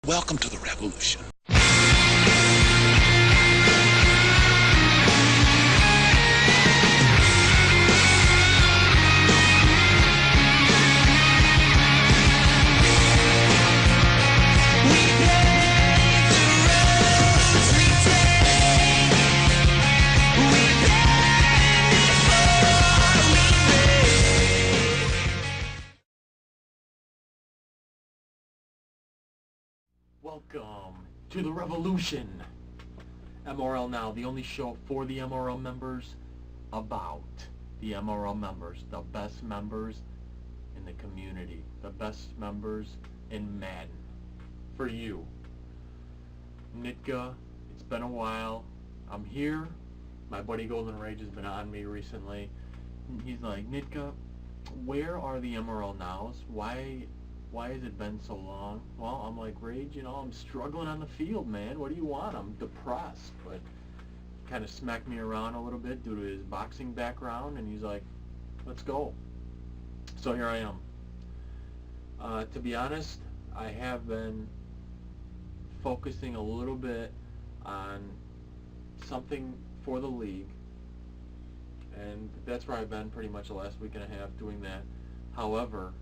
Welcome to the revolution. Welcome to the revolution. MRL Now, the only show for the MRL members, about the MRL members, the best members in the community, the best members in Madden. For you. Nitka, it's been a while. I'm here. My buddy Golden Rage has been on me recently. He's like, Nitka, where are the MRL Nows? Why has it been so long? Well, I'm like, Rage, I'm struggling on the field, man. What do you want? I'm depressed. But he kind of smacked me around a little bit due to his boxing background, and he's like, let's go. So here I am. To be honest, I have been focusing a little bit on something for the league, and that's where I've been pretty much the last week and a half doing that. However,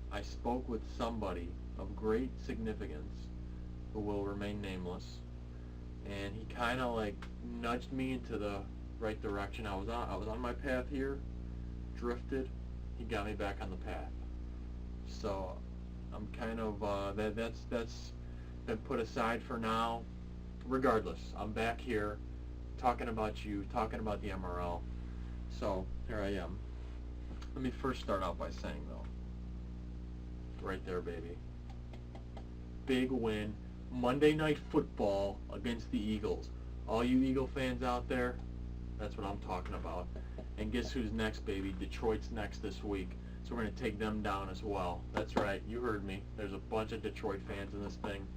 I spoke with somebody of great significance who will remain nameless, and he kind of like nudged me into the right direction. I was on my path here, drifted. He got me back on the path. So I'm kind of that's been put aside for now. Regardless, I'm back here talking about you, talking about the MRL. So here I am. Let me first start out by saying though, right there, baby. Big win. Monday Night Football against the Eagles. All you Eagle fans out there, that's what I'm talking about. And guess who's next, baby? Detroit's next this week. So we're going to take them down as well. That's right. You heard me. There's a bunch of Detroit fans in this thing,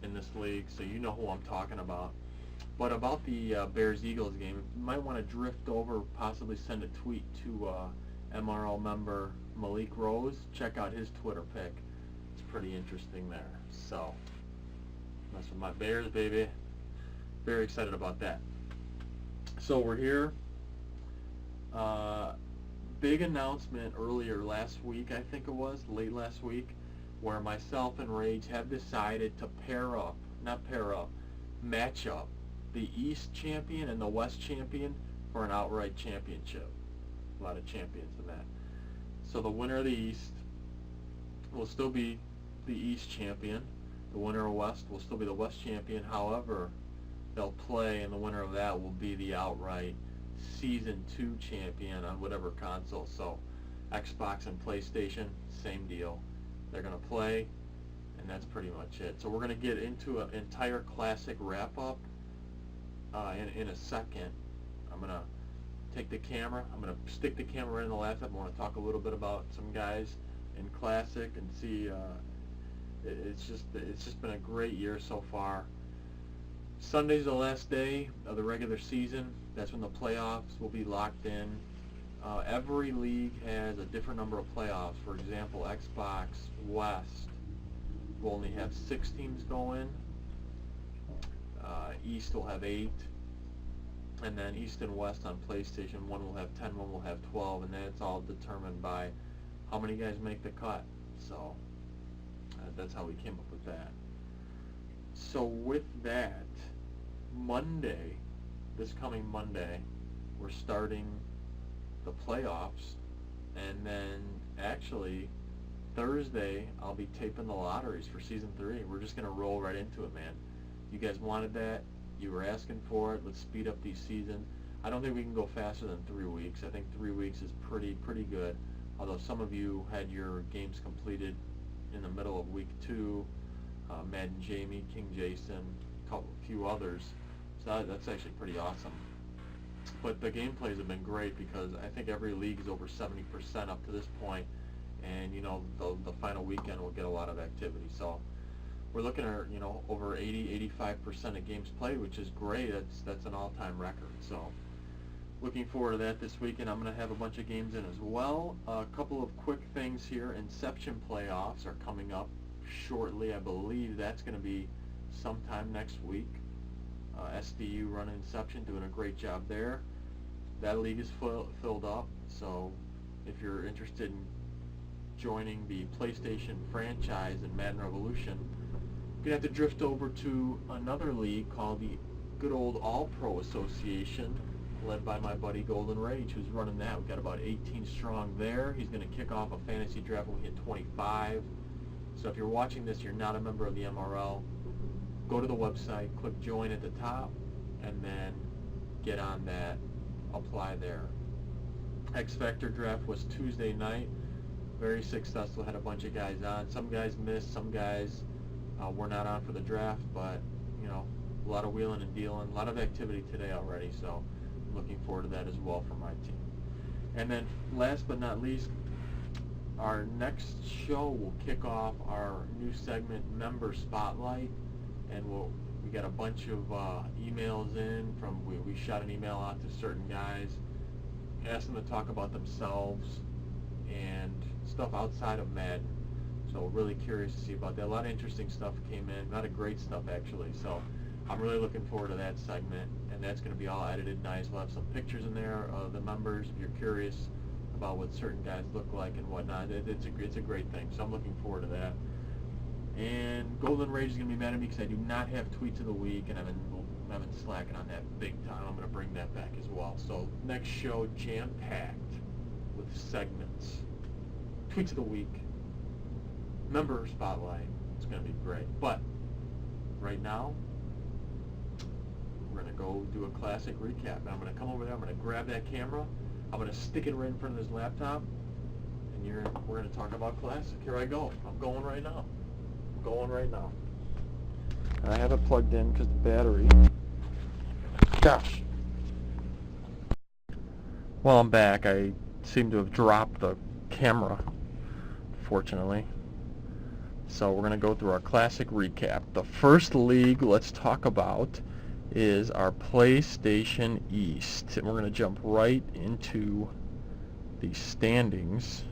in this league, so you know who I'm talking about. But about the Bears-Eagles game, you might want to drift over, possibly send a tweet to MRL member Malik Rose. Check out his Twitter pic. It's pretty interesting there. So that's with my Bears, baby. Very excited about that. So we're here. Big announcement earlier last week, I think it was, late last week, where myself and Rage have decided to match up the East champion and the West champion for an outright championship. A lot of champions in that. So the winner of the East will still be the East champion. The winner of West will still be the West champion. However, they'll play, and the winner of that will be the outright Season 2 champion on whatever console. So Xbox and PlayStation, same deal. They're going to play, and that's pretty much it. So we're going to get into an entire classic wrap-up in a second. I'm going to take the camera. I'm going to stick the camera in the laptop. I want to talk a little bit about some guys in Classic and see. It's just been a great year so far. Sunday's the last day of the regular season. That's when the playoffs will be locked in. Every league has a different number of playoffs. For example, Xbox West will only have 6 teams go in. East will have 8. And then East and West on PlayStation, one will have 10, one will have 12, and that's all determined by how many guys make the cut. So that's how we came up with that. So with that, Monday, this coming Monday, we're starting the playoffs, and then actually Thursday I'll be taping the lotteries for Season 3. We're just going to roll right into it, man. You guys wanted that. You were asking for it. Let's speed up these seasons. I don't think we can go faster than 3 weeks. I think 3 weeks is pretty good. Although some of you had your games completed in the middle of week 2, Madden Jamie, King Jason, a few others. So that's actually pretty awesome. But the gameplays have been great because I think every league is over 70% up to this point, and the final weekend will get a lot of activity. So we're looking at over 80-85% of games played, which is great. That's an all-time record. So looking forward to that this weekend. I'm going to have a bunch of games in as well. A couple of quick things here. Inception playoffs are coming up shortly. I believe that's going to be sometime next week. SDU running Inception, doing a great job there. That league is filled up, so if you're interested in joining the PlayStation franchise in Madden Revolution, you're going to have to drift over to another league called the good old All-Pro Association, led by my buddy Golden Rage, who's running that. We've got about 18 strong there. He's going to kick off a fantasy draft when we hit 25. So if you're watching this, you're not a member of the MRL, go to the website, click join at the top, and then get on that, apply there. X Factor draft was Tuesday night. Very successful, had a bunch of guys on. Some guys missed, some guys were not on for the draft, but you know, a lot of wheeling and dealing, a lot of activity today already, so I'm looking forward to that as well for my team. And then last but not least, our next show will kick off our new segment, Member Spotlight, and we got a bunch of emails in from, we shot an email out to certain guys, asked them to talk about themselves and stuff outside of Madden. So really curious to see about that. A lot of interesting stuff came in, a lot of great stuff actually. So I'm really looking forward to that segment, and that's going to be all edited nice. We'll have some pictures in there of the members if you're curious about what certain guys look like and whatnot. It's a great thing. So I'm looking forward to that. And Golden Rage is going to be mad at me because I do not have tweets of the week, and I've been slacking on that big time. I'm going to bring that back as well. So next show jam-packed with segments, tweets of the week, member spotlight. It's going to be great. But right now, we're going to go do a classic recap. And I'm going to come over there. I'm going to grab that camera. I'm going to stick it right in front of this laptop, and we're going to talk about classic. Here I go. I'm going right now. I have it plugged in because the battery. Gosh. Well, I'm back. I seem to have dropped the camera, fortunately. So we're going to go through our classic recap. The first league let's talk about is our PlayStation East. And we're going to jump right into the standings.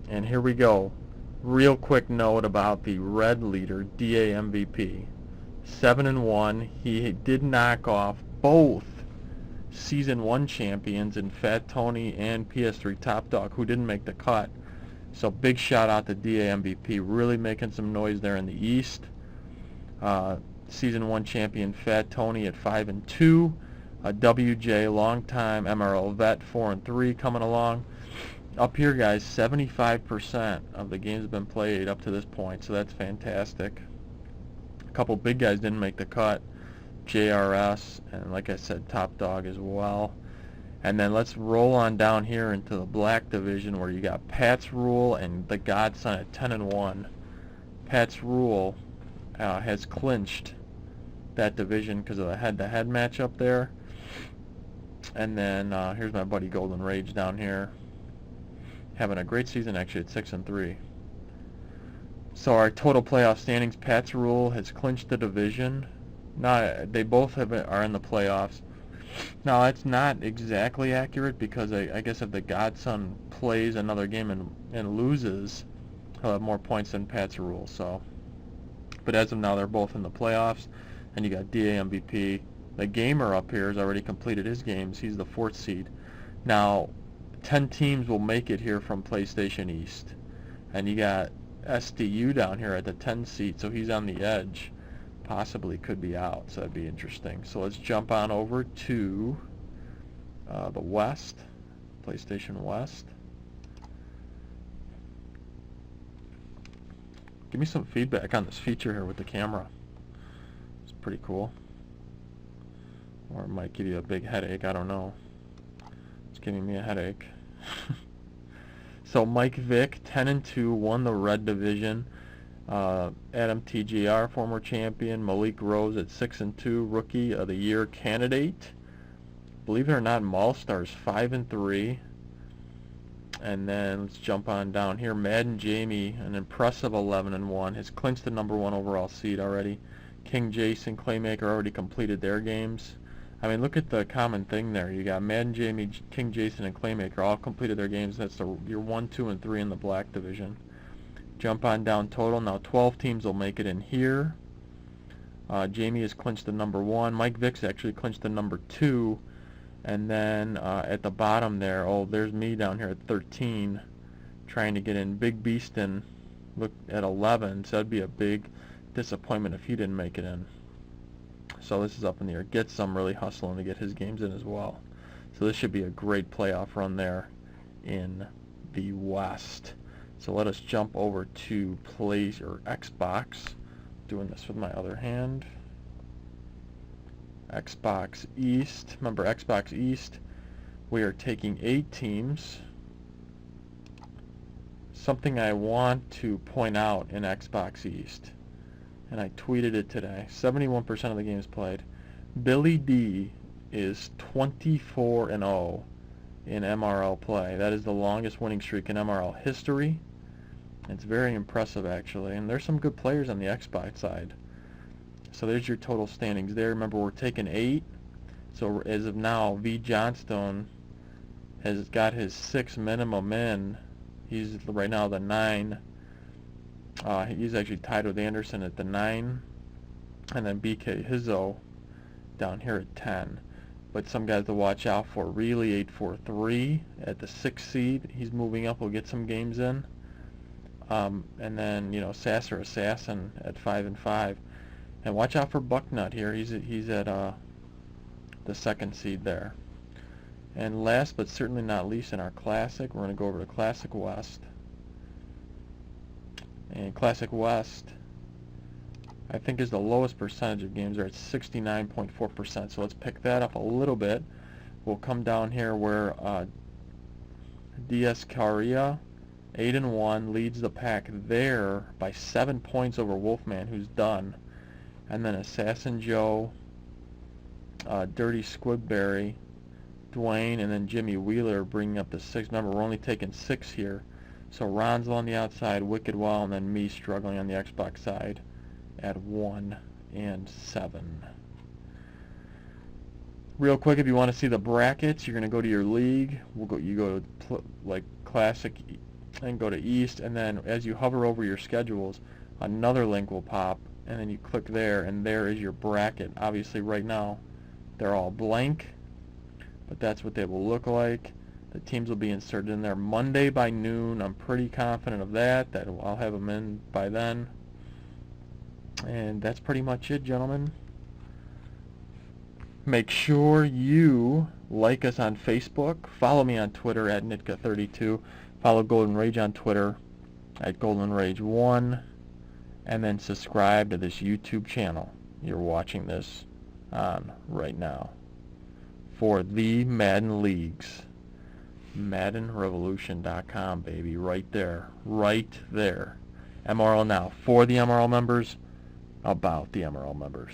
And here we go. Real quick note about the red leader, DA MVP. 7-1. He did knock off both Season 1 champions in Fat Tony and PS3 Top Dog, who didn't make the cut. So big shout out to DA MVP, really making some noise there in the East. Season 1 champion Fat Tony at 5-2. WJ, longtime MRL vet, 4-3, coming along. Up here, guys, 75% of the games have been played up to this point, so that's fantastic. A couple big guys didn't make the cut, JRS, and like I said, Top Dog as well. And then let's roll on down here into the black division where you got Pat's Rule and the Godson at 10-1. Pat's Rule has clinched that division because of the head-to-head matchup there. And then here's my buddy Golden Rage down here, having a great season actually at 6-3. So our total playoff standings, Pat's Rule has clinched the division. Now they both are in the playoffs. Now that's not exactly accurate because I guess if the Godson plays another game and loses, he'll have more points than Pat's Rule. So, but as of now, they're both in the playoffs. And you got DA MVP. The Gamer up here has already completed his games. He's the 4th seed. Now, 10 teams will make it here from PlayStation East. And you got SDU down here at the 10 seed, so he's on the edge. Possibly could be out, so that'd be interesting. So let's jump on over to the West, PlayStation West. Give me some feedback on this feature here with the camera. It's pretty cool. Or it might give you a big headache, I don't know. It's giving me a headache. So Mike Vick, 10-2, won the red division. Adam TGR, former champion. Malik Rose at 6-2, rookie of the year candidate. Believe it or not, Mallstars 5-3. And then let's jump on down here. Madden Jamie, an impressive 11-1, has clinched the #1 overall seed already. King Jason, Claymaker already completed their games. I mean, look at the common thing there. You got Madden Jamie, King Jason, and Claymaker all completed their games. That's your 1, 2, and 3 in the black division. Jump on down total. Now 12 teams will make it in here. Jamie has clinched the number 1. Mike Vicks actually clinched the number 2. And then at the bottom there, oh, there's me down here at 13, trying to get in. Big Beaston looked at 11, so that'd be a big disappointment if he didn't make it in. So this is up in the air. Get some really hustling to get his games in as well. So this should be a great playoff run there in the West. So let us jump over to Plays or Xbox. Doing this with my other hand. Xbox East. Remember Xbox East, we are taking 8 teams. Something I want to point out in Xbox East, and I tweeted it today, 71% of the games played. Billy D is 24-0 in MRL play. That is the longest winning streak in MRL history. It's very impressive, actually, and there's some good players on the Xbox side. So there's your total standings there. Remember, we're taking 8. So as of now, V. Johnstone has got his 6 minimum in. He's right now the 9. He's actually tied with Anderson at the 9. And then BK Hizzo down here at 10. But some guys to watch out for. Really 843 at the 6th seed. He's moving up. We'll get some games in. And then, you know, Sasser Assassin at 5-5. And watch out for Bucknut here. He's at the 2nd seed there. And last but certainly not least in our Classic, we're going to go over to Classic West. And Classic West, I think, is the lowest percentage of games. They're at 69.4%. So let's pick that up a little bit. We'll come down here where DS Caria, 8-1, leads the pack there by 7 points over Wolfman, who's done. And then Assassin Joe, Dirty Squidberry, Dwayne, and then Jimmy Wheeler bringing up the 6. Remember, we're only taking 6 here. So Ronzo on the outside, Wicked Well, and then me struggling on the Xbox side at 1 and 7. Real quick, if you want to see the brackets, you're going to go to your league. You go to like Classic and go to East, and then as you hover over your schedules, another link will pop. And then you click there, and there is your bracket. Obviously, right now, they're all blank, but that's what they will look like. The teams will be inserted in there Monday by noon. I'm pretty confident of that I'll have them in by then. And that's pretty much it, gentlemen. Make sure you like us on Facebook. Follow me on Twitter at Nitka32. Follow Golden Rage on Twitter at Golden Rage 1. And then subscribe to this YouTube channel you're watching this on right now for the Madden Leagues. MaddenRevolution.com, baby, right there. MRL Now, for the MRL members, about the MRL members.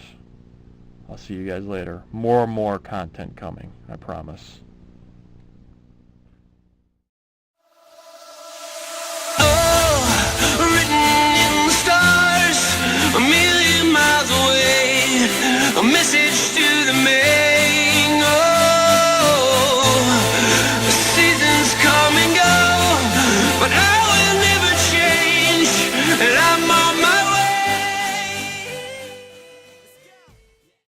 I'll see you guys later. More and more content coming, I promise.